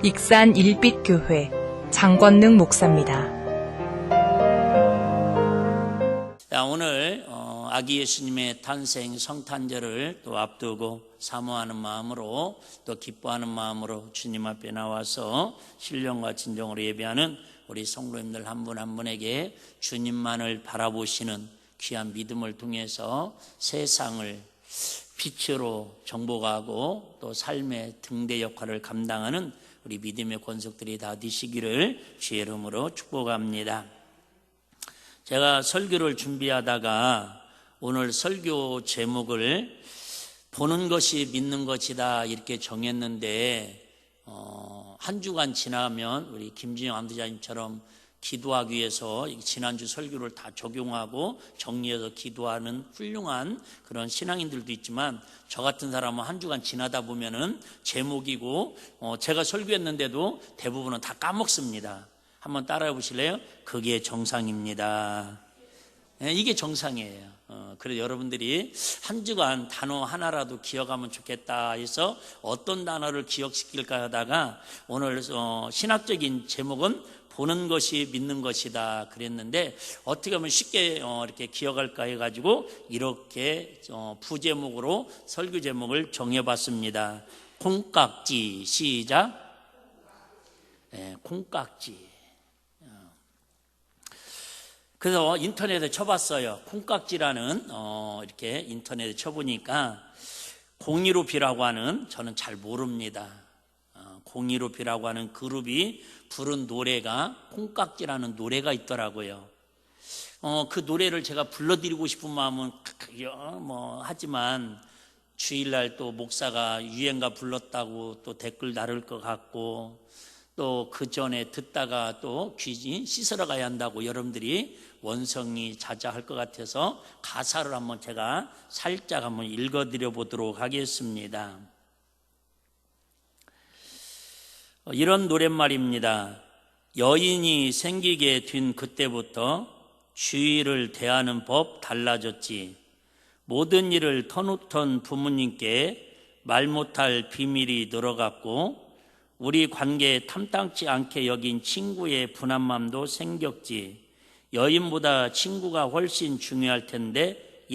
익산 일빛교회 장권능 목사입니다. 오늘 아기 예수님의 탄생 성탄절을 또 앞두고 사모하는 마음으로 또 기뻐하는 마음으로 주님 앞에 나와서 신령과 진정으로 예배하는 우리 성도님들 한 분 한 분에게 주님만을 바라보시는 귀한 믿음을 통해서 세상을 빛으로 정복하고 또 삶의 등대 역할을 감당하는 우리 믿음의 권속들이 다 되시기를 주의 이름으로 축복합니다. 제가 설교를 준비하다가 오늘 설교 제목을 보는 것이 믿는 것이다 이렇게 정했는데 한 주간 지나면 우리 김진영 안도자님처럼 기도하기 위해서 지난주 설교를 다 적용하고 정리해서 기도하는 훌륭한 그런 신앙인들도 있지만 저 같은 사람은 한 주간 지나다 보면은 제목이고 제가 설교했는데도 대부분은 다 까먹습니다. 한번 따라해 보실래요? 그게 정상입니다. 이게 정상이에요. 그래서 여러분들이 한 주간 단어 하나라도 기억하면 좋겠다 해서 어떤 단어를 기억시킬까 하다가 오늘 신학적인 제목은 보는 것이 믿는 것이다 그랬는데 어떻게 하면 쉽게 이렇게 기억할까 해가지고 이렇게 부제목으로 설교 제목을 정해봤습니다. 콩깍지. 시작. 콩깍지. 그래서 인터넷에 쳐봤어요. 콩깍지라는 이렇게 인터넷에 쳐보니까 015B라고 하는, 저는 잘 모릅니다. 015B라고 하는 그룹이 부른 노래가 콩깍지라는 노래가 있더라고요. 그 노래를 제가 불러드리고 싶은 마음은 하지만 주일날 또 목사가 유행가 불렀다고 또 댓글 달을 것 같고 또 그 전에 듣다가 또 귀 씻으러 가야 한다고 여러분들이 원성이 자자할 것 같아서 가사를 한번 제가 살짝 한번 읽어드려 보도록 하겠습니다. 이런 노랫말입니다. 여인이 생기게 된 그때부터 주위를 대하는 법 달라졌지. 모든 일을 터놓던 부모님께 말 못할 비밀이 늘어갔고 우리 관계에 탐탁지 않게 여긴 친구의 분한 마음도 생겼지. 여인보다 친구가 훨씬 중요할 텐데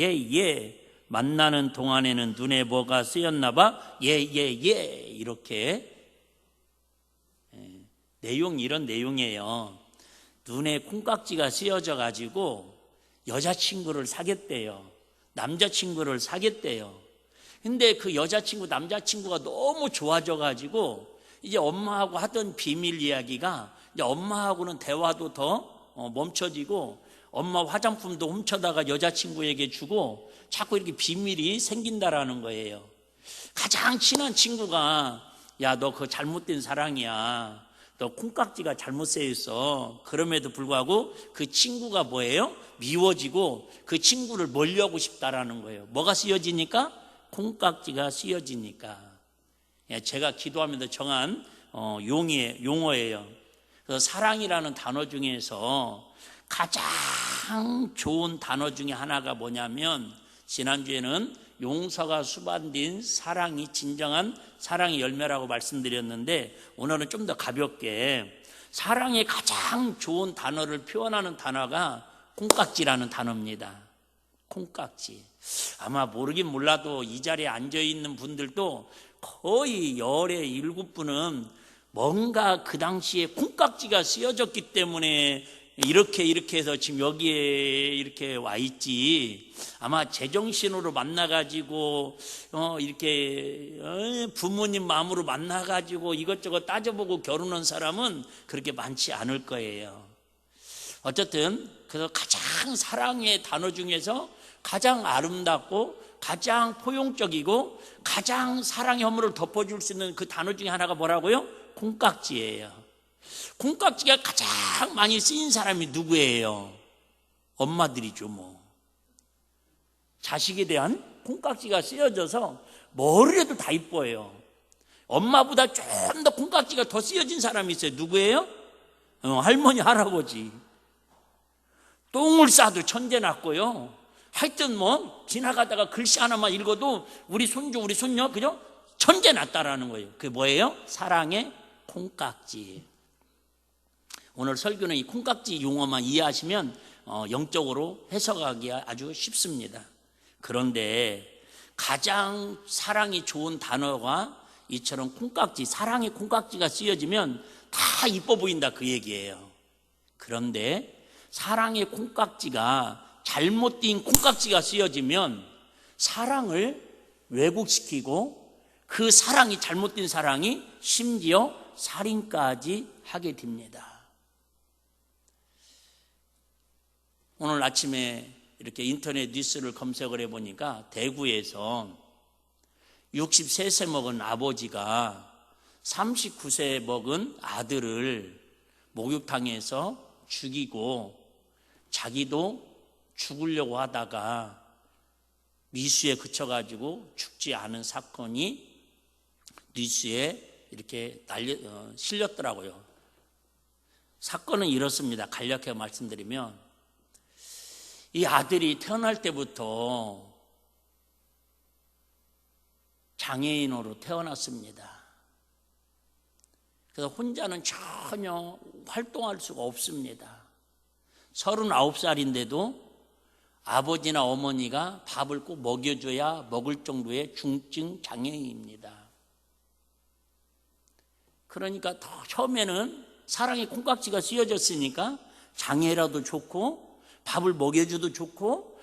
만나는 동안에는 눈에 뭐가 쓰였나 봐. 이렇게 내용이 이런 내용이에요. 눈에 콩깍지가 쓰여져 가지고 여자친구를 사겠대요. 남자친구를 사겠대요. 근데 그 여자친구 남자친구가 너무 좋아져 가지고 이제 엄마하고 하던 비밀 이야기가 이제 엄마하고는 대화도 더 멈춰지고 엄마 화장품도 훔쳐다가 여자친구에게 주고 자꾸 이렇게 비밀이 생긴다라는 거예요. 가장 친한 친구가 야, 너 그거 잘못된 사랑이야. 너 콩깍지가 잘못 쓰여있어. 그럼에도 불구하고 그 친구가 뭐예요? 미워지고 그 친구를 멀리하고 싶다라는 거예요. 뭐가 쓰여지니까? 콩깍지가 쓰여지니까. 제가 기도하면서 정한 용어예요. 그래서 사랑이라는 단어 중에서 가장 좋은 단어 중에 하나가 뭐냐면 지난주에는 용서가 수반된 사랑이 진정한 사랑의 열매라고 말씀드렸는데 오늘은 좀 더 가볍게 사랑의 가장 좋은 단어를 표현하는 단어가 콩깍지라는 단어입니다. 콩깍지. 아마 모르긴 몰라도 이 자리에 앉아있는 분들도 거의 열의 7분은 뭔가 그 당시에 콩깍지가 쓰여졌기 때문에 이렇게 해서 지금 여기에 이렇게 와 있지. 아마 제정신으로 만나가지고 이렇게 부모님 마음으로 만나가지고 이것저것 따져보고 결혼한 사람은 그렇게 많지 않을 거예요. 어쨌든 그래서 가장 사랑의 단어 중에서 가장 아름답고 가장 포용적이고 가장 사랑의 허물을 덮어줄 수 있는 그 단어 중에 하나가 뭐라고요? 콩깍지예요. 콩깍지가 가장 많이 쓰인 사람이 누구예요? 엄마들이죠. 자식에 대한 콩깍지가 쓰여져서 뭘 해도 다 이뻐요. 엄마보다 좀 더 콩깍지가 더 쓰여진 사람이 있어요. 누구예요? 할머니, 할아버지. 똥을 싸도 천재 났고요. 하여튼 지나가다가 글씨 하나만 읽어도 우리 손주, 우리 손녀, 그죠? 천재 났다라는 거예요. 그게 뭐예요? 사랑의 콩깍지. 오늘 설교는 이 콩깍지 용어만 이해하시면 영적으로 해석하기 아주 쉽습니다. 그런데 가장 사랑이 좋은 단어가 이처럼 콩깍지, 사랑의 콩깍지가 쓰여지면 다 이뻐 보인다 그 얘기예요. 그런데 사랑의 콩깍지가 잘못된 콩깍지가 쓰여지면 사랑을 왜곡시키고 그 사랑이 잘못된 사랑이 심지어 살인까지 하게 됩니다. 오늘 아침에 이렇게 인터넷 뉴스를 검색을 해보니까 대구에서 63세 먹은 아버지가 39세 먹은 아들을 목욕탕에서 죽이고 자기도 죽으려고 하다가 미수에 그쳐가지고 죽지 않은 사건이 뉴스에 이렇게 실렸더라고요. 사건은 이렇습니다. 간략하게 말씀드리면 이 아들이 태어날 때부터 장애인으로 태어났습니다. 그래서 혼자는 전혀 활동할 수가 없습니다. 39살인데도 아버지나 어머니가 밥을 꼭 먹여줘야 먹을 정도의 중증 장애인입니다. 그러니까 처음에는 사랑의 콩깍지가 씌워졌으니까 장애라도 좋고 밥을 먹여줘도 좋고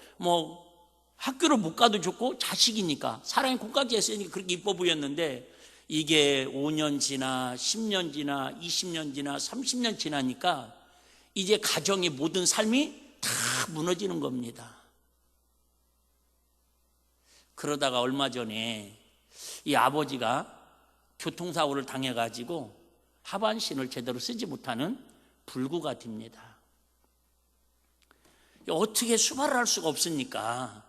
학교를 못 가도 좋고 자식이니까 사랑의 콩깍지가 씌우니까 그렇게 이뻐 보였는데 이게 5년 지나 10년 지나 20년 지나 30년 지나니까 이제 가정의 모든 삶이 다 무너지는 겁니다. 그러다가 얼마 전에 이 아버지가 교통사고를 당해가지고 하반신을 제대로 쓰지 못하는 불구가 됩니다. 어떻게 수발을 할 수가 없으니까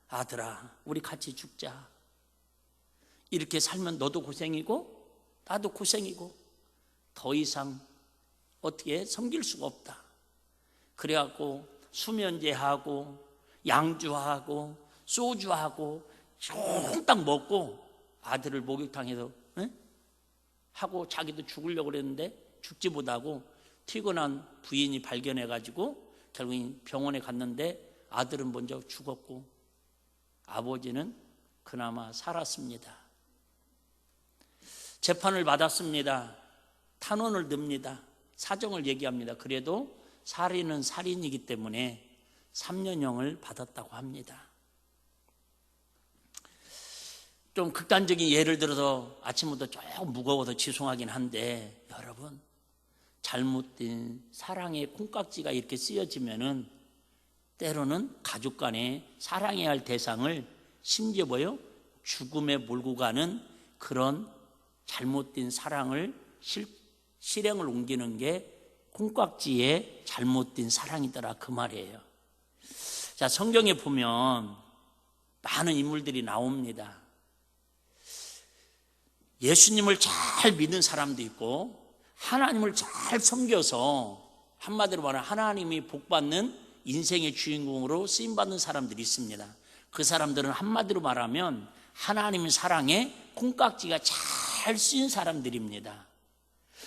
아들아 우리 같이 죽자. 이렇게 살면 너도 고생이고 나도 고생이고 더 이상 어떻게 섬길 수가 없다. 그래갖고 수면제하고 양주하고 소주하고 쫑딱 먹고 아들을 목욕탕에서 하고 자기도 죽으려고 그랬는데 죽지 못하고 피곤한 부인이 발견해가지고 결국 병원에 갔는데 아들은 먼저 죽었고 아버지는 그나마 살았습니다. 재판을 받았습니다. 탄원을 듭니다. 사정을 얘기합니다. 그래도 살인은 살인이기 때문에 3년형을 받았다고 합니다. 좀 극단적인 예를 들어서 아침부터 조금 무거워서 죄송하긴 한데 여러분 잘못된 사랑의 콩깍지가 이렇게 쓰여지면은 때로는 가족 간에 사랑해야 할 대상을 심지어 죽음에 몰고 가는 그런 잘못된 사랑을 실행을 옮기는 게 콩깍지의 잘못된 사랑이더라 그 말이에요. 자, 성경에 보면 많은 인물들이 나옵니다. 예수님을 잘 믿는 사람도 있고 하나님을 잘 섬겨서 한마디로 말하면 하나님이 복받는 인생의 주인공으로 쓰임받는 사람들이 있습니다. 그 사람들은 한마디로 말하면 하나님의 사랑에 콩깍지가 잘 쓰인 사람들입니다.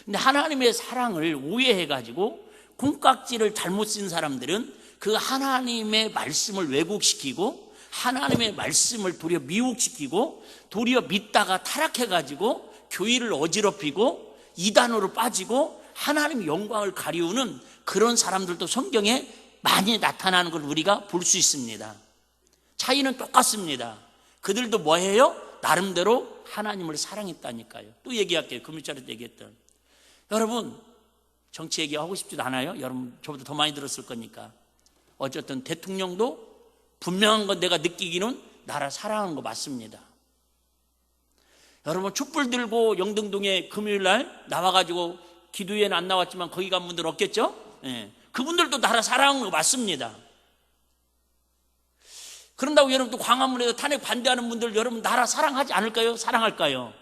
근데 하나님의 사랑을 오해해가지고 콩깍지를 잘못 쓴 사람들은 그 하나님의 말씀을 왜곡시키고 하나님의 말씀을 도리어 미혹시키고 도리어 믿다가 타락해가지고 교회를 어지럽히고 이단으로 빠지고 하나님의 영광을 가리우는 그런 사람들도 성경에 많이 나타나는 걸 우리가 볼 수 있습니다. 차이는 똑같습니다. 그들도 뭐해요? 나름대로 하나님을 사랑했다니까요. 또 얘기할게요. 금요일에 얘기했던 여러분 정치 얘기하고 싶지도 않아요. 여러분 저보다 더 많이 들었을 거니까. 어쨌든 대통령도 분명한 건 내가 느끼기는 나라 사랑하는 거 맞습니다. 여러분 촛불 들고 영등동에 금요일날 나와가지고 기도회는 안 나왔지만 거기 간 분들 없겠죠? 예. 그분들도 나라 사랑하는 거 맞습니다. 그런다고 여러분 또 광화문에서 탄핵 반대하는 분들 여러분 나라 사랑하지 않을까요? 사랑할까요?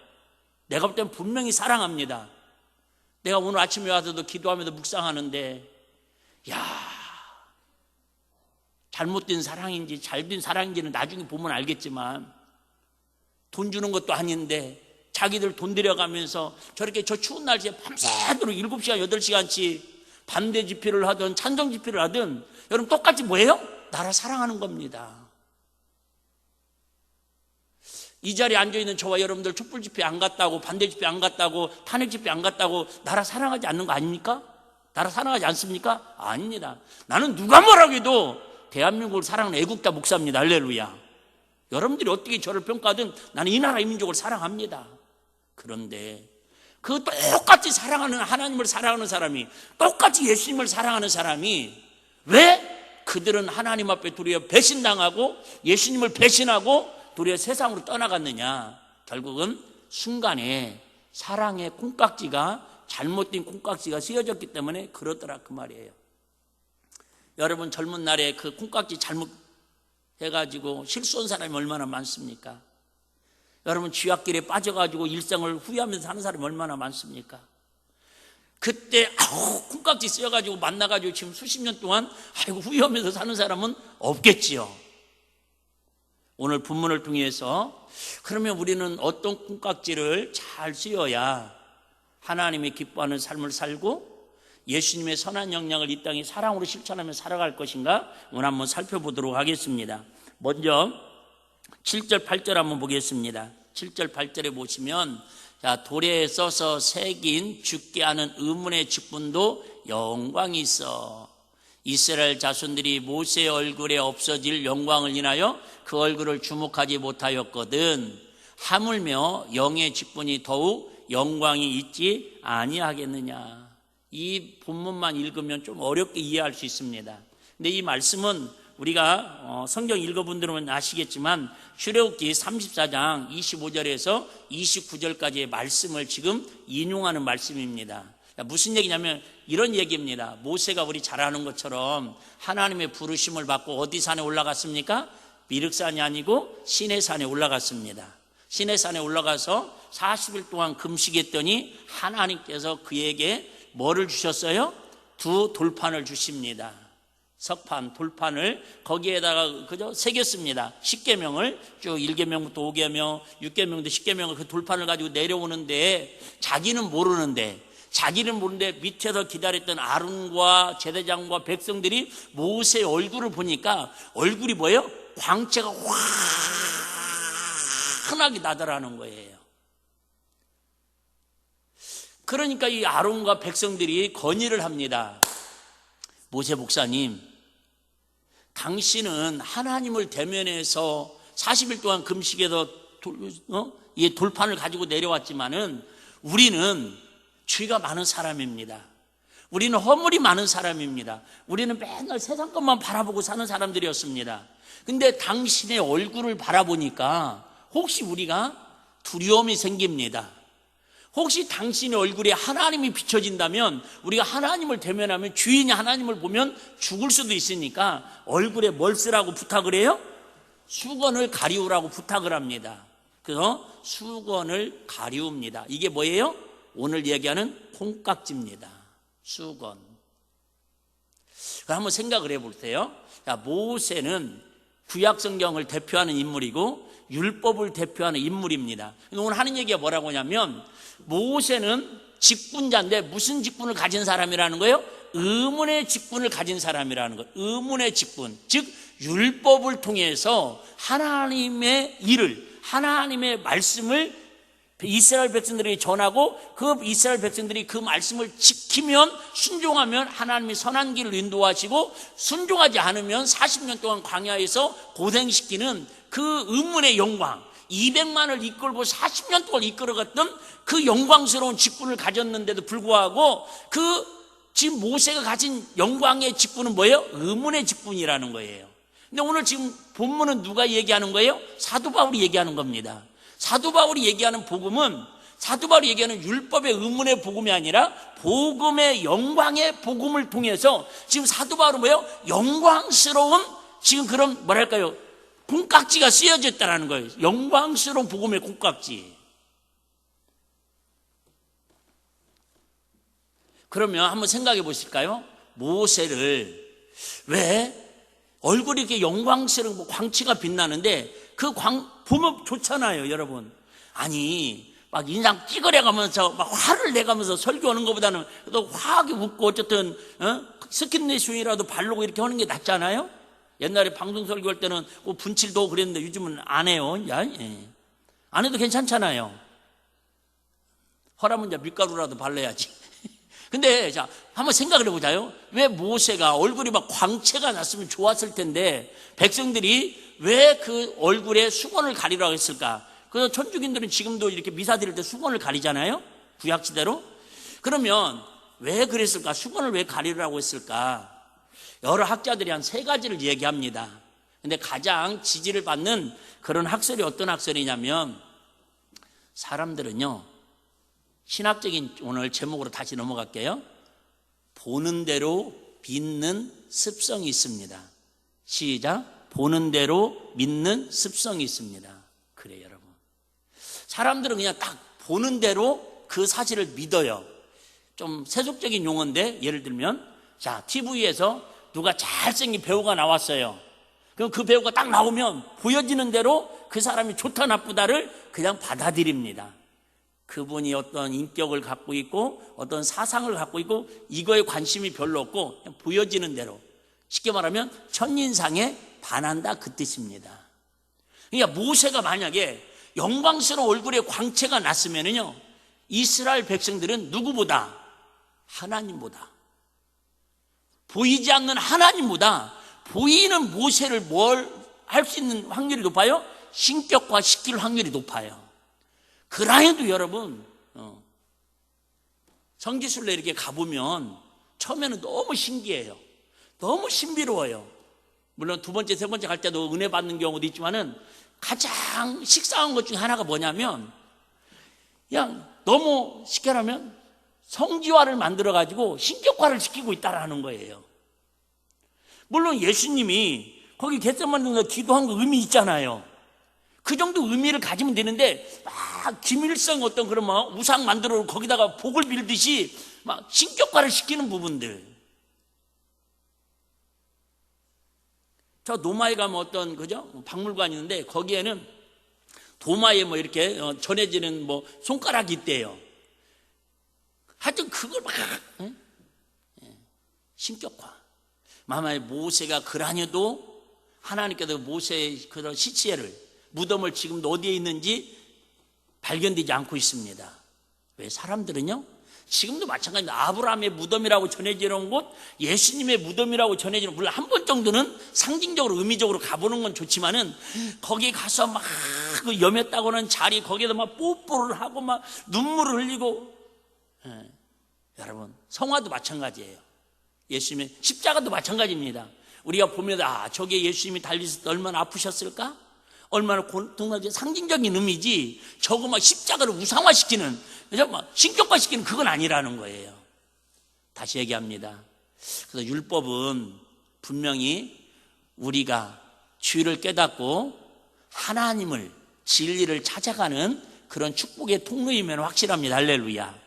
내가 볼 때는 분명히 사랑합니다. 내가 오늘 아침에 와서도 기도하면서 묵상하는데 잘못된 사랑인지 잘된 사랑인지는 나중에 보면 알겠지만 돈 주는 것도 아닌데 자기들 돈 들여가면서 저렇게 저 추운 날씨에 밤새도록 7시간, 8시간씩 반대 집회를 하든 찬성 집회를 하든 여러분 똑같이 뭐예요? 나라 사랑하는 겁니다. 이 자리에 앉아있는 저와 여러분들 촛불 집회 안 갔다고, 반대 집회 안 갔다고, 탄핵 집회 안 갔다고 나라 사랑하지 않는 거 아닙니까? 나라 사랑하지 않습니까? 아닙니다. 나는 누가 뭐라고 해도 대한민국을 사랑하는 애국자 목사입니다. 할렐루야. 여러분들이 어떻게 저를 평가하든 나는 이 나라 이 민족을 사랑합니다. 그런데 그 똑같이 사랑하는, 하나님을 사랑하는 사람이, 똑같이 예수님을 사랑하는 사람이 왜 그들은 하나님 앞에 도리어 배신당하고 예수님을 배신하고 도리어 세상으로 떠나갔느냐? 결국은 순간에 사랑의 콩깍지가, 잘못된 콩깍지가 씌워졌기 때문에 그러더라, 그 말이에요. 여러분 젊은 날에 그 콩깍지 잘못해가지고 실수한 사람이 얼마나 많습니까? 여러분 쥐약길에 빠져가지고 일생을 후회하면서 사는 사람이 얼마나 많습니까? 그때 콩깍지 쓰여가지고 만나가지고 지금 수십 년 동안 후회하면서 사는 사람은 없겠지요. 오늘 본문을 통해서 그러면 우리는 어떤 콩깍지를 잘 씌워야 하나님이 기뻐하는 삶을 살고 예수님의 선한 영향을 이 땅에 사랑으로 실천하며 살아갈 것인가 오늘 한번 살펴보도록 하겠습니다. 먼저 7절 8절 한번 보겠습니다. 7절 8절에 보시면 돌에 써서 새긴 죽게 하는 의문의 직분도 영광이 있어. 이스라엘 자손들이 모세의 얼굴에 없어질 영광을 인하여 그 얼굴을 주목하지 못하였거든 하물며 영의 직분이 더욱 영광이 있지 아니하겠느냐. 이 본문만 읽으면 좀 어렵게 이해할 수 있습니다. 근데 이 말씀은 우리가 성경 읽어본 분들은 아시겠지만 출애굽기 34장 25절에서 29절까지의 말씀을 지금 인용하는 말씀입니다. 무슨 얘기냐면 이런 얘기입니다. 모세가 우리 잘 아는 것처럼 하나님의 부르심을 받고 어디 산에 올라갔습니까? 미륵산이 아니고 시내산에 올라갔습니다. 시내산에 올라가서 40일 동안 금식했더니 하나님께서 그에게 뭐를 주셨어요? 2 돌판을 주십니다. 석판, 돌판을 거기에다가 그저 새겼습니다. 10계명을 쭉 1계명부터 5계명, 6계명부터 10계명을 그 돌판을 가지고 내려오는데 자기는 모르는데 밑에서 기다렸던 아론과 제사장과 백성들이 모세의 얼굴을 보니까 얼굴이 뭐예요? 광채가 환하게 나더라는 거예요. 그러니까 이 아론과 백성들이 건의를 합니다. 모세 목사님, 당신은 하나님을 대면해서 40일 동안 금식해서 이 돌판을 가지고 내려왔지만은 우리는 죄가 많은 사람입니다. 우리는 허물이 많은 사람입니다. 우리는 맨날 세상 것만 바라보고 사는 사람들이었습니다. 근데 당신의 얼굴을 바라보니까 혹시 우리가 두려움이 생깁니다. 혹시 당신의 얼굴에 하나님이 비춰진다면 우리가 하나님을 대면하면 주인이 하나님을 보면 죽을 수도 있으니까 얼굴에 뭘 쓰라고 부탁을 해요? 수건을 가리우라고 부탁을 합니다. 그래서 수건을 가리웁니다. 이게 뭐예요? 오늘 얘기하는 콩깍지입니다. 수건. 한번 생각을 해볼게요. 모세는 구약 성경을 대표하는 인물이고 율법을 대표하는 인물입니다. 오늘 하는 얘기가 뭐라고 하냐면 모세는 직분자인데 무슨 직분을 가진 사람이라는 거예요? 의문의 직분을 가진 사람이라는 거예요. 의문의 직분, 즉 율법을 통해서 하나님의 일을, 하나님의 말씀을 이스라엘 백성들에게 전하고 그 이스라엘 백성들이 그 말씀을 지키면, 순종하면 하나님이 선한 길을 인도하시고 순종하지 않으면 40년 동안 광야에서 고생시키는 그 의문의 영광, 200만을 이끌고 40년 동안 이끌어갔던 그 영광스러운 직분을 가졌는데도 불구하고 그 지금 모세가 가진 영광의 직분은 뭐예요? 의문의 직분이라는 거예요. 근데 오늘 지금 본문은 누가 얘기하는 거예요? 사도 바울이 얘기하는 겁니다. 사도 바울이 얘기하는 복음은, 사도 바울이 얘기하는 율법의 의문의 복음이 아니라 복음의 영광의 복음을 통해서 지금 사도 바울은 뭐예요? 영광스러운, 지금 그런 뭐랄까요, 콩깍지가 씌어졌다는 거예요. 영광스러운 복음의 콩깍지. 그러면 한번 생각해 보실까요? 모세를 왜 얼굴이 이렇게 영광스러운 광채가 빛나는데 그 보면 좋잖아요, 여러분. 아니, 막 인상 찌그려가면서 막 화를 내가면서 설교하는 것보다는 또 화하게 웃고 어쨌든 스킨네이션이라도 바르고 이렇게 하는 게 낫잖아요. 옛날에 방송 설교할 때는 분칠도 그랬는데 요즘은 안 해요. 안 해도 괜찮잖아요. 화라면 이제 밀가루라도 발라야지. 근데 자, 한번 생각을 해보자요. 왜 모세가 얼굴이 막 광채가 났으면 좋았을 텐데 백성들이 왜 그 얼굴에 수건을 가리라고 했을까? 그래서 천주교인들은 지금도 이렇게 미사 드릴 때 수건을 가리잖아요. 구약시대로. 그러면 왜 그랬을까? 수건을 왜 가리라고 했을까? 여러 학자들이 한 3가지를 얘기합니다. 근데 가장 지지를 받는 그런 학설이 어떤 학설이냐면, 사람들은요, 신학적인 오늘 제목으로 다시 넘어갈게요. 보는 대로 믿는 습성이 있습니다. 시작. 보는 대로 믿는 습성이 있습니다. 그래요, 여러분. 사람들은 그냥 딱 보는 대로 그 사실을 믿어요. 좀 세속적인 용어인데, 예를 들면, 자, TV에서 누가 잘생긴 배우가 나왔어요. 그럼 그 배우가 딱 나오면 보여지는 대로 그 사람이 좋다 나쁘다를 그냥 받아들입니다. 그분이 어떤 인격을 갖고 있고 어떤 사상을 갖고 있고 이거에 관심이 별로 없고 그냥 보여지는 대로, 쉽게 말하면 첫인상에 반한다, 그 뜻입니다. 그러니까 모세가 만약에 영광스러운 얼굴에 광채가 났으면요, 이스라엘 백성들은 누구보다? 하나님보다, 보이지 않는 하나님보다 보이는 모세를 뭘 할 수 있는 확률이 높아요? 신격화 시킬 확률이 높아요. 그라해도 여러분, 성지순례 이렇게 가보면 처음에는 너무 신기해요. 너무 신비로워요. 물론 2번째, 3번째 갈 때도 은혜 받는 경우도 있지만은 가장 식상한 것 중에 하나가 뭐냐면, 그냥 너무 쉽게 말하면 성지화를 만들어가지고 신격화를 시키고 있다라는 거예요. 물론 예수님이 거기 겟세마네에서 기도한 거 의미 있잖아요. 그 정도 의미를 가지면 되는데 막 기밀성 어떤 그런 막 우상 만들어 거기다가 복을 빌듯이 막 신격화를 시키는 부분들. 저 노마에 가면 어떤 그죠? 박물관이 있는데 거기에는 도마에 뭐 이렇게 전해지는 뭐 손가락이 있대요. 하여튼 그걸 막 신격화. 만약에 모세가 그라녀도 하나님께서 모세의 그런 시체를, 무덤을 지금도 어디에 있는지 발견되지 않고 있습니다. 왜? 사람들은요, 지금도 마찬가지입니다. 아브라함의 무덤이라고 전해지는 곳, 예수님의 무덤이라고 전해지는, 물론 한 번 정도는 상징적으로 의미적으로 가보는 건 좋지만은 거기 가서 막 그 염했다고는 자리, 거기에서 막 뽀뽀를 하고 막 눈물을 흘리고, 여러분 성화도 마찬가지예요. 예수님의 십자가도 마찬가지입니다. 우리가 보면 저게 예수님이 달리셨을 때 얼마나 아프셨을까? 얼마나 고통스러운 상징적인 의미지, 저거 막 십자가를 우상화시키는, 막 신격화시키는 그건 아니라는 거예요. 다시 얘기합니다. 그래서 율법은 분명히 우리가 주의를 깨닫고 하나님을, 진리를 찾아가는 그런 축복의 통로이면 확실합니다. 할렐루야.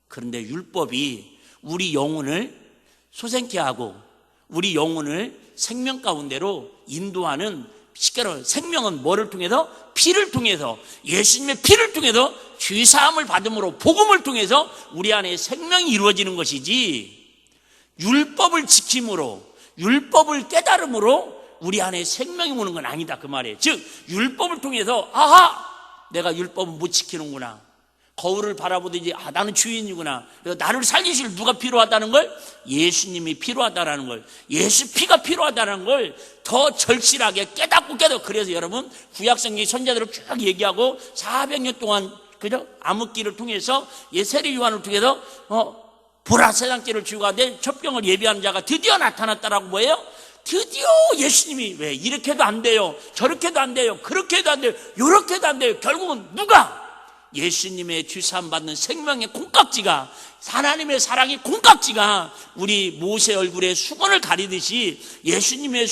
그런데 율법이 우리 영혼을 소생케 하고 우리 영혼을 생명 가운데로 인도하는, 쉽게 말하면 생명은 뭐를 통해서? 피를 통해서, 예수님의 피를 통해서 죄사함을 받음으로 복음을 통해서 우리 안에 생명이 이루어지는 것이지, 율법을 지킴으로, 율법을 깨달음으로 우리 안에 생명이 오는 건 아니다, 그 말이에요. 즉 율법을 통해서 내가 율법을 못 지키는구나, 거울을 바라보듯이 나는 주인이구나, 그래서 나를 살리실 누가 필요하다는 걸? 예수님이 필요하다라는 걸, 예수 피가 필요하다는 걸 더 절실하게 깨닫고. 그래서 여러분 구약성경 선자들을 쭉 얘기하고 400년 동안 그죠? 암흑기를 통해서 세례 요한을 통해서 보라, 세상죄를 지고 가되 첫 병을 예비하는 자가 드디어 나타났다라고. 뭐예요? 드디어 예수님이, 왜 이렇게도 안 돼요, 저렇게도 안 돼요, 그렇게도 안 돼요, 요렇게도 안 돼요. 결국은 누가? 예수님의 주사함 받는 생명의 콩깍지가, 하나님의 사랑의 콩깍지가 우리 모세 얼굴에 수건을 가리듯이 예수님의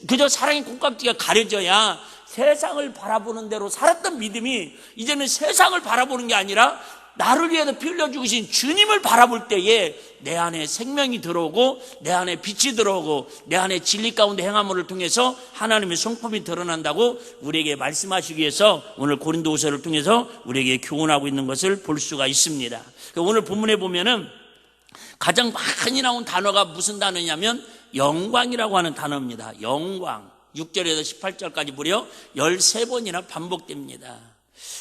그저 사랑의 콩깍지가 가려져야 세상을 바라보는 대로 살았던 믿음이 이제는 세상을 바라보는 게 아니라 나를 위해서 피 흘려 죽으신 주님을 바라볼 때에 내 안에 생명이 들어오고 내 안에 빛이 들어오고 내 안에 진리 가운데 행함을 통해서 하나님의 성품이 드러난다고 우리에게 말씀하시기 위해서 오늘 고린도후서를 통해서 우리에게 교훈하고 있는 것을 볼 수가 있습니다. 오늘 본문에 보면은 가장 많이 나온 단어가 무슨 단어냐면 영광이라고 하는 단어입니다. 영광. 6절에서 18절까지 무려 13번이나 반복됩니다.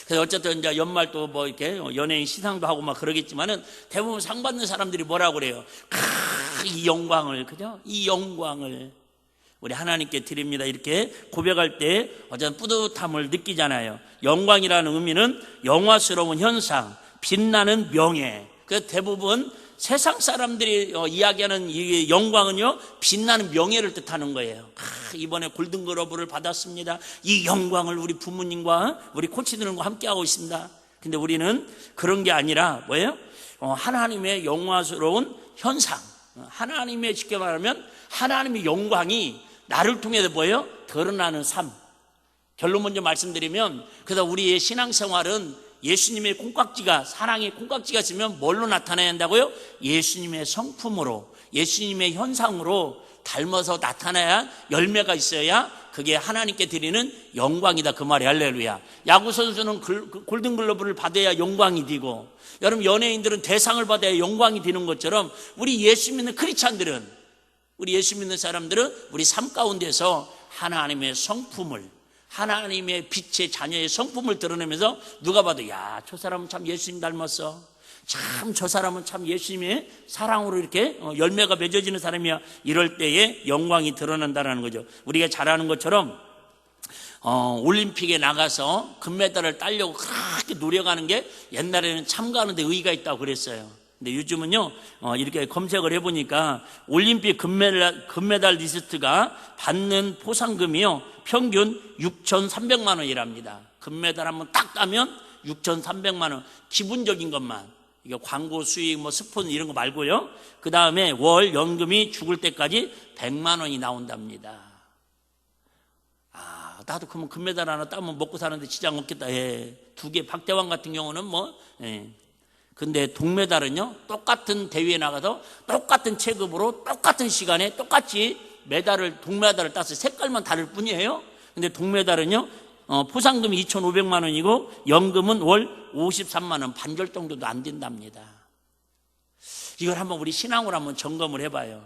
그래서 어쨌든 이제 연말 또 뭐 이렇게 연예인 시상도 하고 막 그러겠지만은 대부분 상 받는 사람들이 뭐라고 그래요? 이 영광을, 그죠? 이 영광을 우리 하나님께 드립니다. 이렇게 고백할 때 어쨌든 뿌듯함을 느끼잖아요. 영광이라는 의미는 영화스러운 현상, 빛나는 명예. 그 대부분 세상 사람들이 이야기하는 이 영광은요, 빛나는 명예를 뜻하는 거예요. 이번에 골든글러브를 받았습니다. 이 영광을 우리 부모님과 우리 코치들과 함께하고 있습니다. 근데 우리는 그런 게 아니라 뭐예요? 하나님의 영화스러운 현상, 하나님의 쉽게 말하면 하나님의 영광이 나를 통해서 뭐예요? 드러나는 삶. 결론 먼저 말씀드리면, 그래서 우리의 신앙생활은 예수님의 콩깍지가, 사랑의 콩깍지가 있으면 뭘로 나타나야 한다고요? 예수님의 성품으로, 예수님의 현상으로 닮아서 나타나야, 열매가 있어야 그게 하나님께 드리는 영광이다, 그 말이. 할렐루야. 야구 선수는 골든글러브를 받아야 영광이 되고, 여러분 연예인들은 대상을 받아야 영광이 되는 것처럼 우리 예수 믿는 크리스찬들은, 우리 예수 믿는 사람들은 우리 삶 가운데서 하나님의 성품을, 하나님의 빛의 자녀의 성품을 드러내면서 누가 봐도 야, 저 사람은 참 예수님 닮았어, 참 저 사람은 참 예수님의 사랑으로 이렇게 열매가 맺어지는 사람이야, 이럴 때에 영광이 드러난다는 거죠. 우리가 잘 아는 것처럼 올림픽에 나가서 금메달을 따려고 그렇게 노력하는 게 옛날에는 참가하는데 의의가 있다고 그랬어요. 근데 요즘은요, 이렇게 검색을 해보니까 올림픽 금메달 리스트가 받는 포상금이요, 평균 6,300만 원이랍니다. 금메달 한번 딱 따면 6,300만 원. 기본적인 것만. 이게 광고 수익, 뭐 스폰 이런 거 말고요. 그 다음에 월 연금이 죽을 때까지 100만 원이 나온답니다. 나도 그러면 금메달 하나 따면 먹고 사는데 지장 없겠다. 예. 2개, 박태환 같은 경우는 뭐, 예. 근데 동메달은요, 똑같은 대회에 나가서 똑같은 체급으로 똑같은 시간에 똑같이 동메달을 땄어요. 색깔만 다를 뿐이에요. 근데 동메달은요, 포상금이 2,500만 원이고 연금은 월 53만 원, 반절 정도도 안 된답니다. 이걸 한번 우리 신앙으로 한번 점검을 해봐요.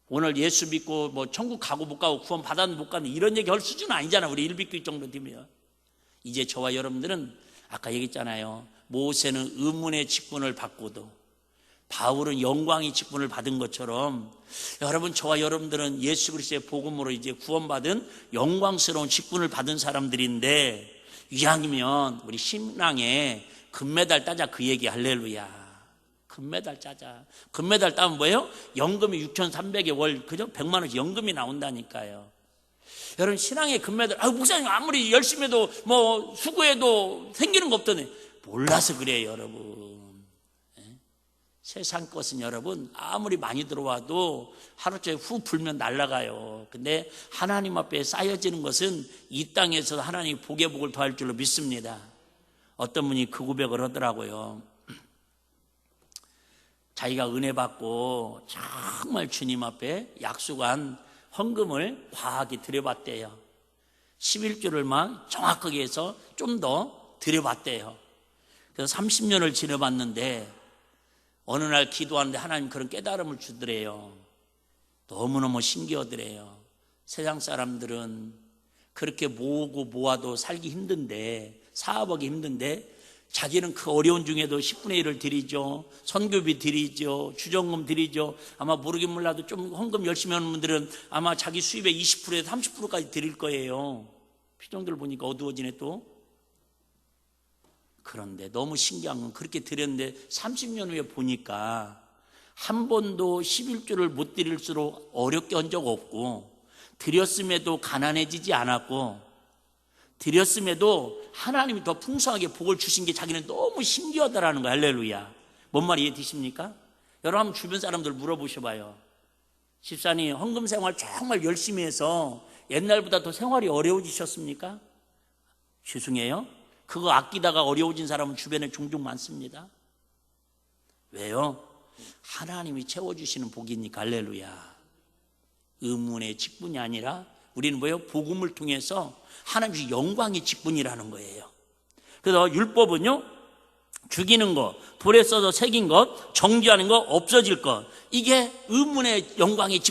오늘 예수 믿고 뭐 천국 가고 못 가고 구원 받았는 못 가는 이런 얘기 할 수준은 아니잖아. 우리 일비교육 정도 되면. 이제 저와 여러분들은 아까 얘기했잖아요. 모세는 의문의 직분을 받고도 바울은 영광의 직분을 받은 것처럼 여러분, 저와 여러분들은 예수 그리스도의 복음으로 이제 구원받은 영광스러운 직분을 받은 사람들인데, 이왕이면 우리 신앙에 금메달 따자, 그 얘기. 할렐루야. 금메달 따자. 금메달 따면 뭐예요? 연금이 6,300에 월, 그죠? 100만 원씩 연금이 나온다니까요. 여러분, 신앙의 금메달, 목사님 아무리 열심히 해도 뭐 수고해도 생기는 거 없더니, 몰라서 그래요, 여러분. 세상 것은 여러분 아무리 많이 들어와도 하루째 후 불면 날아가요. 근데 하나님 앞에 쌓여지는 것은 이 땅에서 하나님이 복의 복을 더할 줄로 믿습니다. 어떤 분이 그 고백을 하더라고요. 자기가 은혜 받고 정말 주님 앞에 약속한 헌금을 과하게 드려봤대요. 11조를 막 정확하게 해서 좀 더 드려봤대요. 그래서 30년을 지내봤는데 어느 날 기도하는데 하나님 그런 깨달음을 주더래요. 너무너무 신기하더래요. 세상 사람들은 그렇게 모으고 모아도 살기 힘든데, 사업하기 힘든데, 자기는 그 어려운 중에도 10분의 1을 드리죠. 선교비 드리죠. 주정금 드리죠. 아마 모르긴 몰라도 좀 헌금 열심히 하는 분들은 아마 자기 수입의 20%에서 30%까지 드릴 거예요. 표정들 보니까 어두워지네 또. 그런데 너무 신기한 건 그렇게 드렸는데 30년 후에 보니까 한 번도 11조를 못 드릴수록 어렵게 한 적 없고, 드렸음에도 가난해지지 않았고, 드렸음에도 하나님이 더 풍성하게 복을 주신 게 자기는 너무 신기하다라는 거예요. 할렐루야. 뭔 말 이해되십니까? 여러분 한번 주변 사람들 물어보셔봐요. 집사님 헌금 생활 정말 열심히 해서 옛날보다 더 생활이 어려워지셨습니까? 죄송해요, 그거 아끼다가 어려워진 사람은 주변에 종종 많습니다. 왜요? 하나님이 채워주시는 복이니까 할렐루야. 의문의 직분이 아니라 우리는 뭐예요? 복음을 통해서 하나님의 영광의 직분이라는 거예요. 그래서 율법은요, 죽이는 것, 돌에 써서 새긴 것, 정죄하는 것, 없어질 것, 이게 의문의 영광의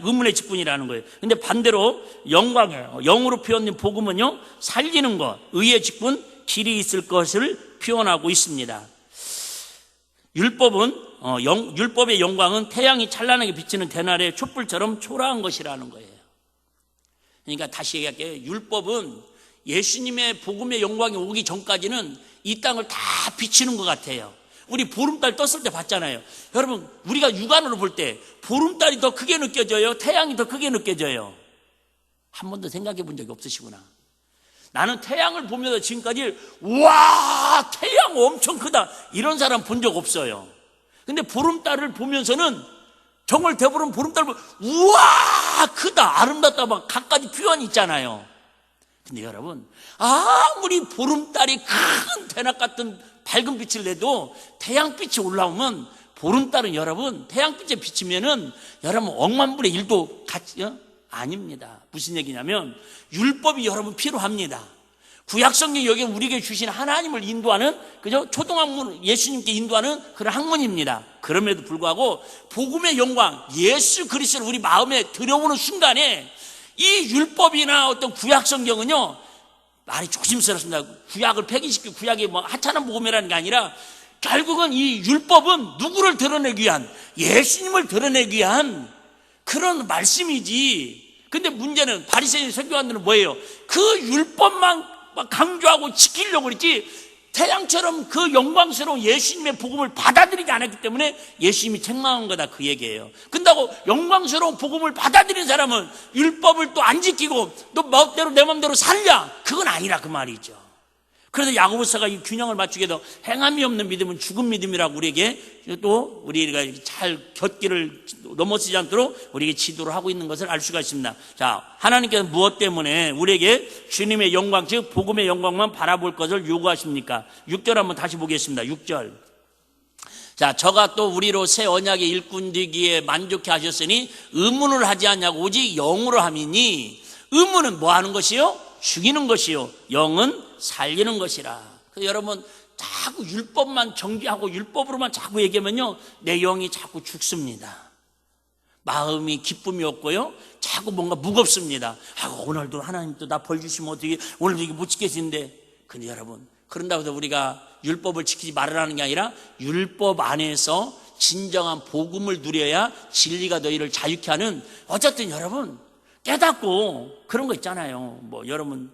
의문의 직분이라는 거예요. 근데 반대로 영광이에요. 영으로 표현된 복음은요, 살리는 것, 의의 직분, 길이 있을 것을 표현하고 있습니다. 율법의 영광은 태양이 찬란하게 비치는 대낮의 촛불처럼 초라한 것이라는 거예요. 그러니까 다시 얘기할게요. 율법은 예수님의 복음의 영광이 오기 전까지는 이 땅을 다 비치는 것 같아요. 우리 보름달 떴을 때 봤잖아요. 여러분, 우리가 육안으로 볼 때 보름달이 더 크게 느껴져요? 태양이 더 크게 느껴져요? 한 번도 생각해 본 적이 없으시구나. 나는 태양을 보면서 지금까지 와, 태양 엄청 크다, 이런 사람 본 적 없어요. 근데 보름달을 보면서는 정말 대부분 보름달을 보면 우와, 크다, 아름답다, 막 갖가지 표현이 있잖아요. 근데 여러분, 아무리 보름달이 큰 대낮 같은 밝은 빛을 내도 태양빛이 올라오면 보름달은 여러분, 태양빛에 비치면은 여러분 억만분의 1도 같이 아닙니다. 무슨 얘기냐면 율법이 여러분 필요합니다. 구약성경이 여기 우리에게 주신 하나님을 인도하는, 그죠? 초등학문, 예수님께 인도하는 그런 학문입니다. 그럼에도 불구하고 복음의 영광, 예수 그리스도를 우리 마음에 들여오는 순간에 이 율법이나 어떤 구약성경은요, 말이 조심스럽습니다. 구약을 폐기시키고 구약이 뭐 하찮은 복음이라는 게 아니라 결국은 이 율법은 누구를 드러내기 위한, 예수님을 드러내기 위한 그런 말씀이지. 근데 문제는 바리새인 서기관들은 뭐예요? 그 율법만 강조하고 지키려고 그랬지 태양처럼 그 영광스러운 예수님의 복음을 받아들이지 않았기 때문에 예수님이 책망한 거다, 그 얘기예요. 근다고 영광스러운 복음을 받아들인 사람은 율법을 또 안 지키고 또 멋대로 내 마음대로 살냐? 그건 아니라 그 말이죠. 그래서 야고보서가 이 균형을 맞추게 해서 행함이 없는 믿음은 죽은 믿음이라고 우리에게, 또 우리가 잘 곁길을 넘어서지 않도록 우리에게 지도를 하고 있는 것을 알 수가 있습니다. 자, 하나님께서 무엇 때문에 우리에게 주님의 영광, 즉 복음의 영광만 바라볼 것을 요구하십니까? 6절 한번 다시 보겠습니다. 6절. 자, 저가 또 우리로 새 언약의 일꾼 되기에 만족해 하셨으니 의문을 하지 않냐고 오직 영으로 함이니, 의문은 뭐 하는 것이요? 죽이는 것이요, 영은 살리는 것이라. 그래서 여러분, 자꾸 율법만 정죄하고 율법으로만 자꾸 얘기하면요, 내 영이 자꾸 죽습니다. 마음이 기쁨이 없고요, 자꾸 뭔가 무겁습니다. 오늘도 하나님 또 나 벌 주시면 어떻게, 오늘도 이게 못 지켰는데. 근데 여러분, 그런다고 해서 우리가 율법을 지키지 말으라는 게 아니라 율법 안에서 진정한 복음을 누려야 진리가 너희를 자유케 하는, 어쨌든 여러분 깨닫고 그런 거 있잖아요. 뭐 여러분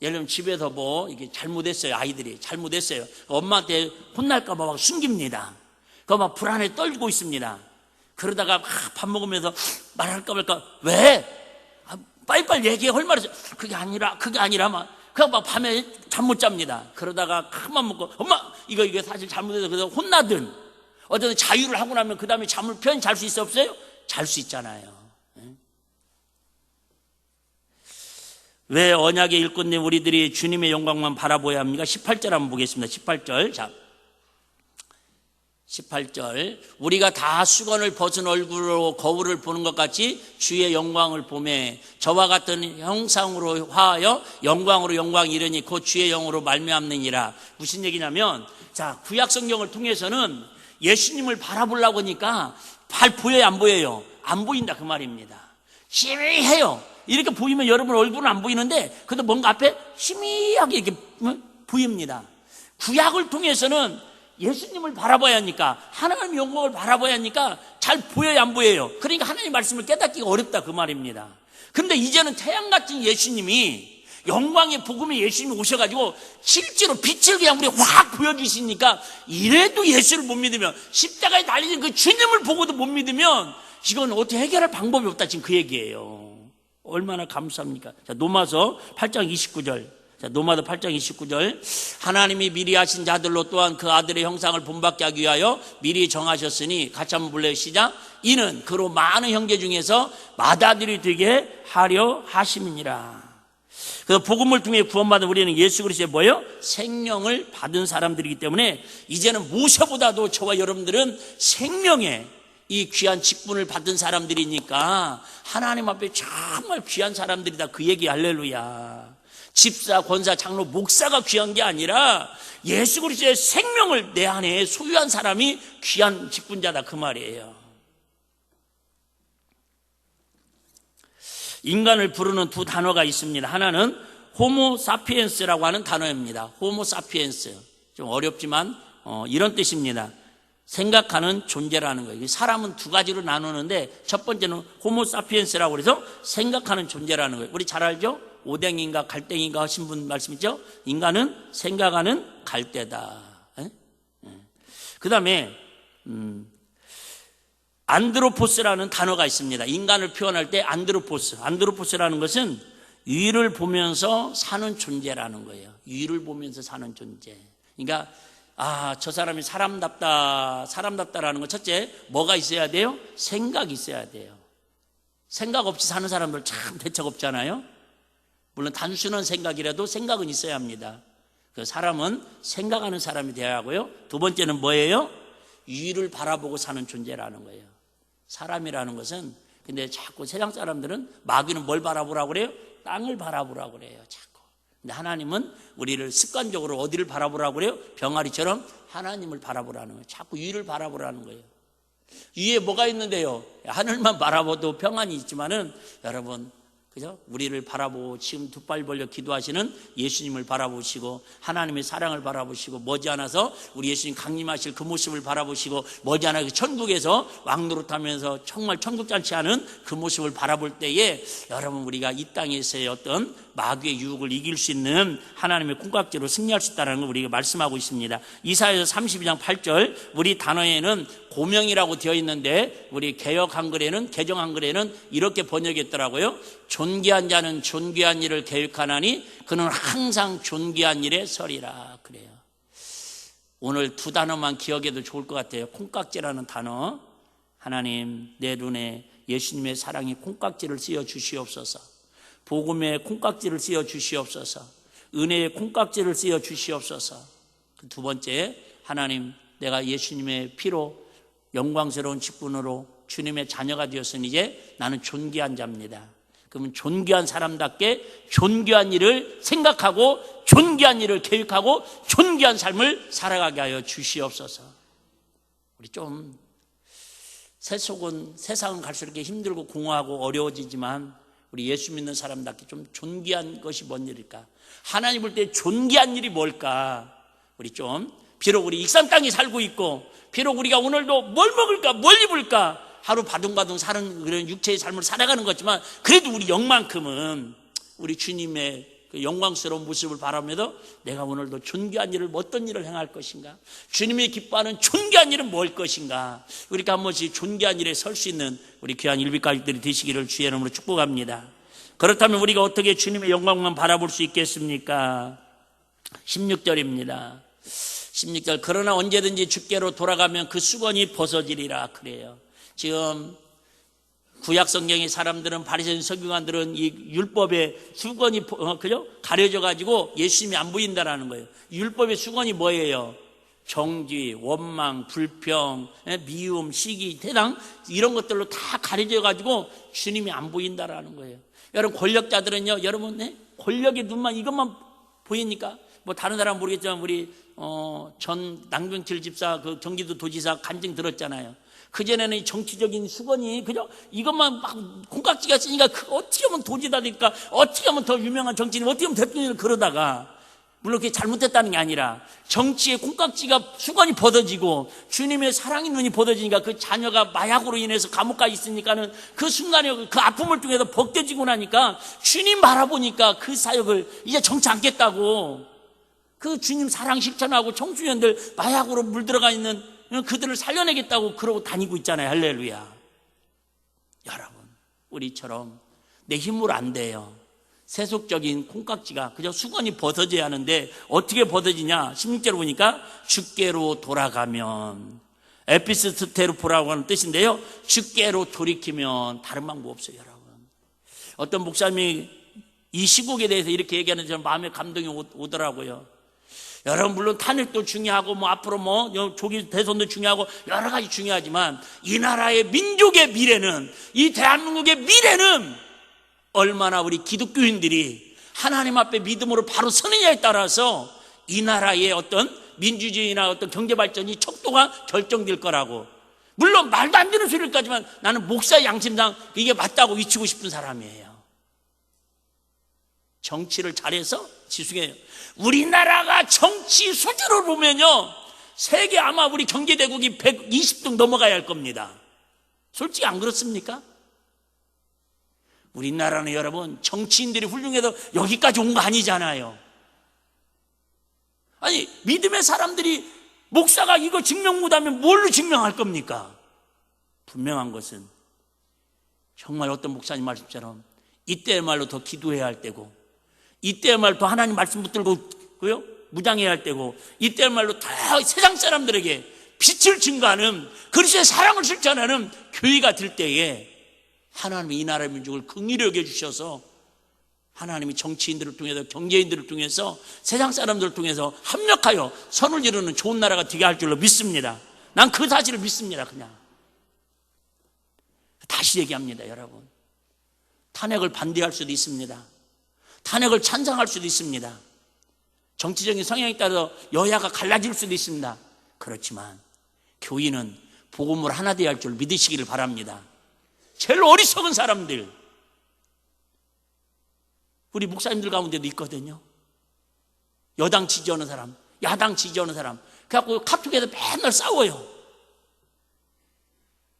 예를 들면 집에서 뭐 이게 잘못했어요. 아이들이 잘못했어요. 엄마한테 혼날까 봐 막 숨깁니다. 그거 막 불안에 떨고 있습니다. 그러다가 막 밥 먹으면서 말할까 말까, 왜? 빨리빨리 얘기해. 헐말이죠. 그게 아니라 막 그냥 막 밤에 잠 못 잡니다. 그러다가 큰맘 먹고, 엄마 이거 사실 잘못해서, 그래서 혼나든 어쨌든 자유를 하고 나면 그 다음에 잠을 편히 잘 수 있어 없어요? 잘 수 있잖아요. 왜 언약의 일꾼님 우리들이 주님의 영광만 바라보아야 합니까? 18절 한번 보겠습니다. 18절. 자, 18절. 우리가 다 수건을 벗은 얼굴로 거울을 보는 것 같이 주의 영광을 보매 저와 같은 형상으로 화하여 영광으로 영광 이르니 곧 주의 영으로 말미암느니라. 무슨 얘기냐면, 자, 구약 성경을 통해서는 예수님을 바라보려고 하니까 보여요, 안 보여요? 안 보인다, 그 말입니다. 희미해요. 이렇게 보이면 여러분 얼굴은 안 보이는데 그래도 뭔가 앞에 희미하게 이렇게 보입니다. 구약을 통해서는 예수님을 바라봐야 하니까, 하나님의 영광을 바라봐야 하니까 잘 보여요, 안 보여요? 그러니까 하나님의 말씀을 깨닫기가 어렵다, 그 말입니다. 그런데 이제는 태양같은 예수님이, 영광의 복음의 예수님이 오셔가지고 실제로 빛을 그냥 우리 확 보여주시니까, 이래도 예수를 못 믿으면, 십자가에 달리는 그 주님을 보고도 못 믿으면 이건 어떻게 해결할 방법이 없다, 지금 그 얘기예요. 얼마나 감사합니까? 자, 로마서 8장 29절. 자, 로마서 8장 29절. 하나님이 미리 하신 자들로 또한 그 아들의 형상을 본받게 하기 위하여 미리 정하셨으니, 같이 한번 불러요. 시작. 이는 그로 많은 형제 중에서 맏아들이 되게 하려 하심이니라. 그래서 복음을 통해 구원받은 우리는 예수 그리스도의 뭐예요? 생명을 받은 사람들이기 때문에 이제는 모세보다도 저와 여러분들은 생명의 이 귀한 직분을 받은 사람들이니까 하나님 앞에 정말 귀한 사람들이다, 그 얘기. 할렐루야. 집사, 권사, 장로, 목사가 귀한 게 아니라 예수 그리스도의 생명을 내 안에 소유한 사람이 귀한 직분자다, 그 말이에요. 인간을 부르는 두 단어가 있습니다. 하나는 호모 사피엔스라고 하는 단어입니다. 호모 사피엔스, 좀 어렵지만 이런 뜻입니다. 생각하는 존재라는 거예요. 사람은 두 가지로 나누는데 첫 번째는 호모 사피엔스라고 해서 생각하는 존재라는 거예요. 우리 잘 알죠? 오뎅인가 갈대인가 하신 분 말씀 있죠? 인간은 생각하는 갈대다. 그 다음에 안드로포스라는 단어가 있습니다. 인간을 표현할 때 안드로포스라는 것은 위를 보면서 사는 존재라는 거예요. 위를 보면서 사는 존재. 그러니까 저 사람이 사람답다라는 건 첫째 뭐가 있어야 돼요? 생각이 있어야 돼요. 생각 없이 사는 사람들 참 대책 없잖아요. 물론 단순한 생각이라도 생각은 있어야 합니다. 그 사람은 생각하는 사람이 되어야 하고요. 두 번째는 뭐예요? 위를 바라보고 사는 존재라는 거예요. 사람이라는 것은, 근데 자꾸 세상 사람들은, 마귀는 뭘 바라보라고 그래요? 땅을 바라보라고 그래요, 자꾸. 근데 하나님은 우리를 습관적으로 어디를 바라보라고 그래요? 병아리처럼 하나님을 바라보라는 거예요. 자꾸 위를 바라보라는 거예요. 위에 뭐가 있는데요? 하늘만 바라봐도 평안이 있지만은, 여러분, 그죠? 우리를 바라보고 지금 두 팔 벌려 기도하시는 예수님을 바라보시고 하나님의 사랑을 바라보시고 머지않아서 우리 예수님 강림하실 그 모습을 바라보시고 머지않아 천국에서 왕노릇하면서 정말 천국잔치하는 그 모습을 바라볼 때에 여러분, 우리가 이 땅에서의 어떤 마귀의 유혹을 이길 수 있는 하나님의 콩깍지로 승리할 수 있다는 걸 우리가 말씀하고 있습니다. 이사야서 32장 8절, 우리 단어에는 고명이라고 되어 있는데 우리 개역 한글에는, 개정 한글에는 이렇게 번역했더라고요. 존귀한 자는 존귀한 일을 계획하나니 그는 항상 존귀한 일에 서리라, 그래요. 오늘 두 단어만 기억해도 좋을 것 같아요. 콩깍지라는 단어. 하나님, 내 눈에 예수님의 사랑이 콩깍지를 씌워 주시옵소서. 복음의 콩깍지를 씌워 주시옵소서. 은혜의 콩깍지를 씌워 주시옵소서. 두 번째, 하나님, 내가 예수님의 피로 영광스러운 직분으로 주님의 자녀가 되었으니 이제 나는 존귀한 자입니다. 그러면 존귀한 사람답게 존귀한 일을 생각하고 존귀한 일을 계획하고 존귀한 삶을 살아가게 하여 주시옵소서. 우리 좀 세상은 갈수록 이렇게 힘들고 공허하고 어려워지지만 우리 예수 믿는 사람답게 좀 존귀한 것이 뭔 일일까? 하나님 볼 때 존귀한 일이 뭘까? 우리 좀, 비록 우리 익산 땅에 살고 있고 비록 우리가 오늘도 뭘 먹을까 뭘 입을까 하루 바둥바둥 사는 그런 육체의 삶을 살아가는 거지만 그래도 우리 영만큼은 우리 주님의 그 영광스러운 모습을 바라면서 내가 오늘도 존귀한 일을, 어떤 일을 행할 것인가, 주님이 기뻐하는 존귀한 일은 뭘 것인가, 우리가 한 번씩 존귀한 일에 설 수 있는 우리 귀한 일비가족들이 되시기를 주의 이름으로 축복합니다. 그렇다면 우리가 어떻게 주님의 영광만 바라볼 수 있겠습니까? 16절입니다 16절, 그러나 언제든지 주께로 돌아가면 그 수건이 벗어지리라, 그래요. 지금 구약 성경의 사람들은, 바리새인 서기관들은 이 율법의 수건이 그죠? 가려져 가지고 예수님이 안 보인다라는 거예요. 율법의 수건이 뭐예요? 정죄, 원망, 불평, 미움, 시기, 태당, 이런 것들로 다 가려져 가지고 주님이 안 보인다라는 거예요. 여러분, 권력자들은요, 여러분, 권력의 눈만 이것만 보이니까, 뭐 다른 사람 모르겠지만 우리 전 남경필 집사, 그 경기도 도지사 간증 들었잖아요. 그전에는 이 정치적인 수건이 그죠? 이것만 막 콩깍지가 있으니까 어떻게 하면 도지사 될까? 어떻게 하면 더 유명한 정치인, 어떻게 하면 대통령을 그러다가, 물론 그게 잘못됐다는 게 아니라 정치의 콩깍지가, 수건이 벗어지고 주님의 사랑의 눈이 벗어지니까 그 자녀가 마약으로 인해서 감옥 가 있으니까는 그 순간에 그 아픔을 통해서 벗겨지고 나니까 주님 바라보니까 그 사역을 이제 정치 않겠다고, 그 주님 사랑 실천하고 청소년들 마약으로 물들어가 있는 그들을 살려내겠다고 그러고 다니고 있잖아요. 할렐루야. 여러분, 우리처럼 내 힘으로 안 돼요. 세속적인 콩깍지가 그저 수건이 벗어져야 하는데 어떻게 벗어지냐? 16절 보니까 주께로 돌아가면, 에피스테르포라고 하는 뜻인데요, 주께로 돌이키면 다른 방법 없어요. 여러분, 어떤 목사님이 이 시국에 대해서 이렇게 얘기하는 저는 마음에 감동이 오더라고요. 여러분, 물론 탄핵도 중요하고 앞으로 조기 대선도 중요하고 여러 가지 중요하지만 이 나라의 민족의 미래는, 이 대한민국의 미래는 얼마나 우리 기독교인들이 하나님 앞에 믿음으로 바로 서느냐에 따라서 이 나라의 어떤 민주주의나 어떤 경제 발전이 척도가 결정될 거라고. 물론 말도 안 되는 소리를 까지만 나는 목사의 양심상 이게 맞다고 외치고 싶은 사람이에요. 정치를 잘해서 지수해요. 우리나라가 정치 수준으로 보면요, 세계 아마 우리 경제대국이 120등 넘어가야 할 겁니다. 솔직히 안 그렇습니까? 우리나라는 여러분, 정치인들이 훌륭해서 여기까지 온 거 아니잖아요. 아니, 믿음의 사람들이 목사가 이거 증명 못하면 뭘로 증명할 겁니까? 분명한 것은 정말 어떤 목사님 말씀처럼 이때야말로 더 기도해야 할 때고, 이때야말로 더 하나님 말씀 붙들고요 무장해야 할 때고, 이때야말로 다 세상 사람들에게 빛을 증거하는 그리스도의 사랑을 실천하는 교회가 될 때에 하나님이 이 나라 민족을 긍휼히 여겨주셔서 하나님이 정치인들을 통해서, 경제인들을 통해서, 세상 사람들을 통해서 합력하여 선을 이루는 좋은 나라가 되게 할 줄로 믿습니다. 난 그 사실을 믿습니다. 그냥 다시 얘기합니다. 여러분, 탄핵을 반대할 수도 있습니다. 탄핵을 찬성할 수도 있습니다. 정치적인 성향에 따라서 여야가 갈라질 수도 있습니다. 그렇지만 교인은 복음을 하나 되어야 할 줄 믿으시기를 바랍니다. 제일 어리석은 사람들, 우리 목사님들 가운데도 있거든요. 여당 지지하는 사람, 야당 지지하는 사람, 그래갖고 카톡에서 맨날 싸워요.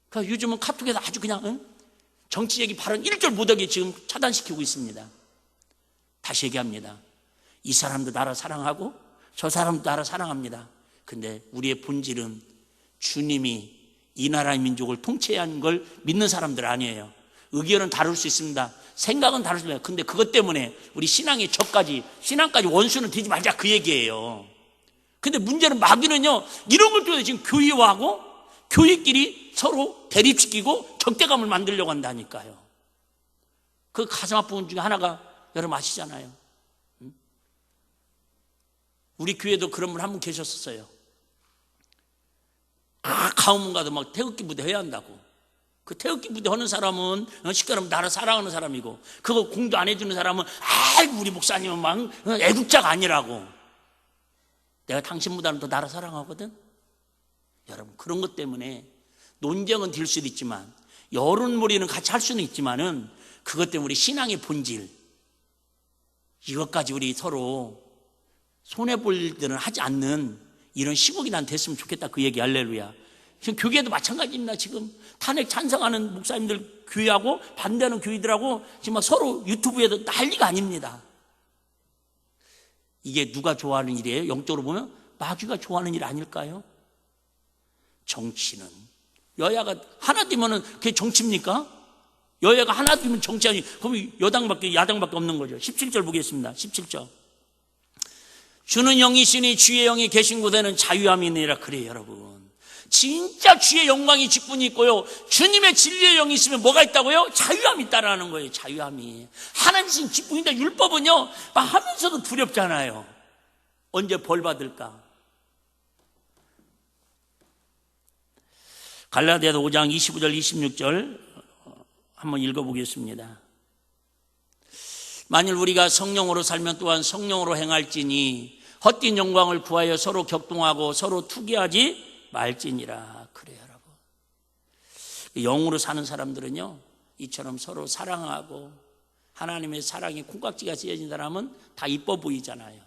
그러니까 요즘은 카톡에서 아주 그냥 정치적인 발언 1절 못하게 지금 차단시키고 있습니다. 다시 얘기합니다. 이 사람도 나라 사랑하고 저 사람도 나라 사랑합니다. 근데 우리의 본질은 주님이 이 나라의 민족을 통치해야 하는 걸 믿는 사람들 아니에요. 의견은 다를 수 있습니다. 생각은 다를 수 있습니다. 근데 그것 때문에 우리 신앙의 적까지, 신앙까지 원수는 되지 말자, 그 얘기예요. 근데 문제는 마귀는요, 이런 걸 통해서 지금 교회하고 교회끼리 서로 대립시키고 적대감을 만들려고 한다니까요. 그 가슴 아픈 부분 중에 하나가 여러분 아시잖아요. 우리 교회도 그런 분 한 분 계셨었어요. 가문문 가도 막 태극기 부대 해야 한다고. 그 태극기 부대 하는 사람은 시끄러우면 나를 사랑하는 사람이고, 그거 공도 안 해주는 사람은 우리 목사님은 막 애국자가 아니라고. 내가 당신보다는 더 나를 사랑하거든. 여러분, 그런 것 때문에 논쟁은 될 수도 있지만, 여론몰이는 같이 할 수는 있지만은, 그것 때문에 우리 신앙의 본질, 이것까지 우리 서로 손해볼 일들은 하지 않는 이런 시국이 난 됐으면 좋겠다, 그 얘기. 할렐루야. 지금 교계도 마찬가지입니다. 지금 탄핵 찬성하는 목사님들 교회하고 반대하는 교회들하고 지금 막 서로 유튜브에도 난리가 아닙니다. 이게 누가 좋아하는 일이에요? 영적으로 보면 마귀가 좋아하는 일 아닐까요? 정치는 여야가 하나 되면은 그게 정치입니까? 여야가 하나 되면 정치 아니, 그럼 여당밖에 야당밖에 없는 거죠. 17절 보겠습니다. 17절. 주는 영이시니 주의 영이 계신 곳에는 자유함이 있느니라. 그래요, 여러분. 진짜 주의 영광이 직분이 있고요, 주님의 진리의 영이 있으면 뭐가 있다고요? 자유함이 있다라는 거예요. 자유함이. 하나님신 직분인데 율법은요 막 하면서도 두렵잖아요. 언제 벌 받을까? 갈라디아서 5장 25절 26절 한번 읽어보겠습니다. 만일 우리가 성령으로 살면 또한 성령으로 행할지니 헛된 영광을 구하여 서로 격동하고 서로 투기하지 말지니라. 그래요, 여러분. 영으로 사는 사람들은요, 이처럼 서로 사랑하고 하나님의 사랑이 콩깍지가 씌어진 사람은 다 이뻐 보이잖아요.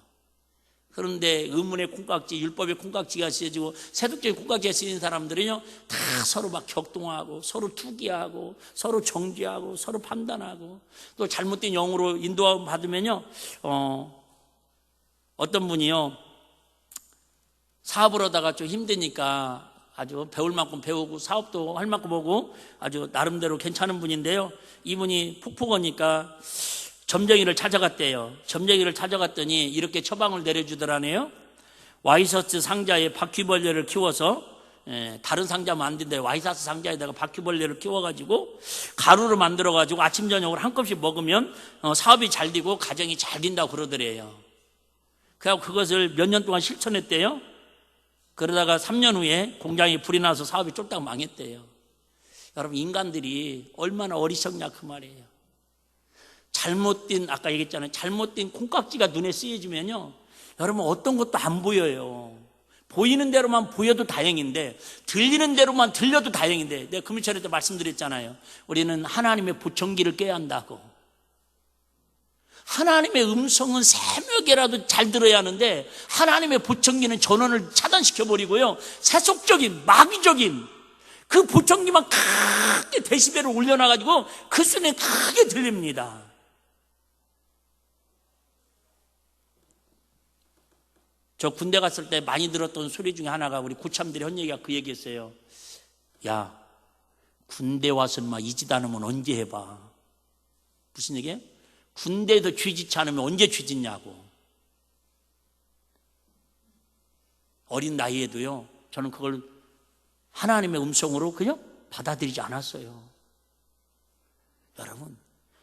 그런데 의문의 콩깍지, 율법의 콩깍지가 씌어지고 세속적인 콩깍지가 씌어진 사람들은요, 다 서로 막 격동하고 서로 투기하고 서로 정죄하고 서로 판단하고, 또 잘못된 영으로 인도함 받으면요, 어떤 분이요, 사업을 하다가 좀 힘드니까 아주 배울 만큼 배우고 사업도 할 만큼 하고 아주 나름대로 괜찮은 분인데요, 이분이 폭포거니까 점쟁이를 찾아갔대요. 점쟁이를 찾아갔더니 이렇게 처방을 내려주더라네요. 와이셔츠 상자에 바퀴벌레를 키워서 다른 상자 만드는데 와이사스 상자에다가 바퀴벌레를 키워가지고 가루를 만들어가지고 아침 저녁으로 한 컵씩 먹으면 사업이 잘 되고 가정이 잘 된다고 그러더래요. 그래서 그것을 몇 년 동안 실천했대요. 그러다가 3년 후에 공장에 불이 나서 사업이 쫄딱 망했대요. 여러분, 인간들이 얼마나 어리석냐 그 말이에요. 잘못된, 아까 얘기했잖아요. 잘못된 콩깍지가 눈에 쓰여지면요, 여러분 어떤 것도 안 보여요. 보이는 대로만 보여도 다행인데, 들리는 대로만 들려도 다행인데, 내가 금요일에 때 말씀드렸잖아요. 우리는 하나님의 보청기를 껴야 한다고. 하나님의 음성은 새벽에라도 잘 들어야 하는데, 하나님의 보청기는 전원을 차단시켜버리고요, 세속적인 마귀적인 그 보청기만 크게 데시벨을 올려놔가지고 그 순에 크게 들립니다. 저 군대 갔을 때 많이 들었던 소리 중에 하나가, 우리 고참들이 한 얘기가 그 얘기였어요. 야, 군대 와서 이 짓 안 하면 언제 해봐. 무슨 얘기예요? 군대에서 쥐짓지 않으면 언제 쥐짓냐고. 어린 나이에도요, 저는 그걸 하나님의 음성으로 그냥 받아들이지 않았어요. 여러분,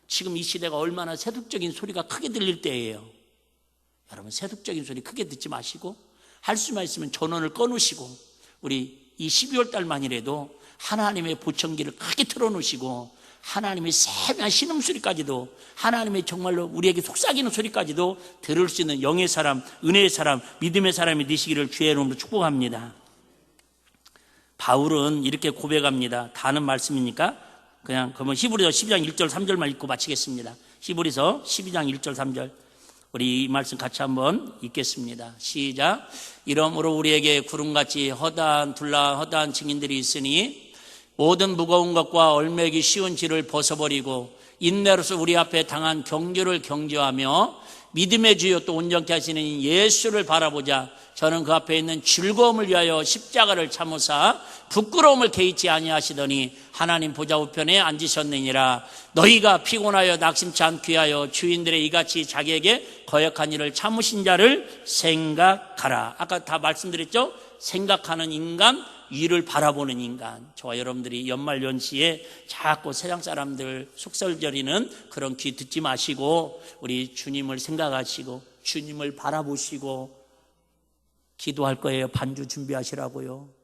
지금 이 시대가 얼마나 세속적인 소리가 크게 들릴 때예요. 여러분, 세속적인 소리 크게 듣지 마시고, 할 수만 있으면 전원을 꺼놓으시고, 우리 이 12월 달만이라도 하나님의 보청기를 크게 틀어놓으시고, 하나님의 세미한 신음소리까지도, 하나님의 정말로 우리에게 속삭이는 소리까지도 들을 수 있는 영의 사람, 은혜의 사람, 믿음의 사람이 되시기를 주의 이름으로 축복합니다. 바울은 이렇게 고백합니다. 다 아는 말씀이니까 그냥 그러면 히브리서 12장 1절 3절만 읽고 마치겠습니다. 히브리서 12장 1절 3절, 우리 이 말씀 같이 한번 읽겠습니다. 시작. 이러므로 우리에게 구름같이 허다한 증인들이 있으니 모든 무거운 것과 얼매기 쉬운 질을 벗어버리고 인내로서 우리 앞에 당한 경주를 경주하며 믿음의 주요 또 온전케 하시는 예수를 바라보자. 저는 그 앞에 있는 즐거움을 위하여 십자가를 참으사 부끄러움을 개의치 아니하시더니 하나님 보좌 우편에 앉으셨느니라. 너희가 피곤하여 낙심치 않기 위하여 주인들의 이같이 자기에게 거역한 일을 참으신 자를 생각하라. 아까 다 말씀드렸죠? 생각하는 인간, 위를 바라보는 인간. 저와 여러분들이 연말연시에 자꾸 세상 사람들 속설저리는 그런 귀 듣지 마시고 우리 주님을 생각하시고 주님을 바라보시고 기도할 거예요. 반주 준비하시라고요.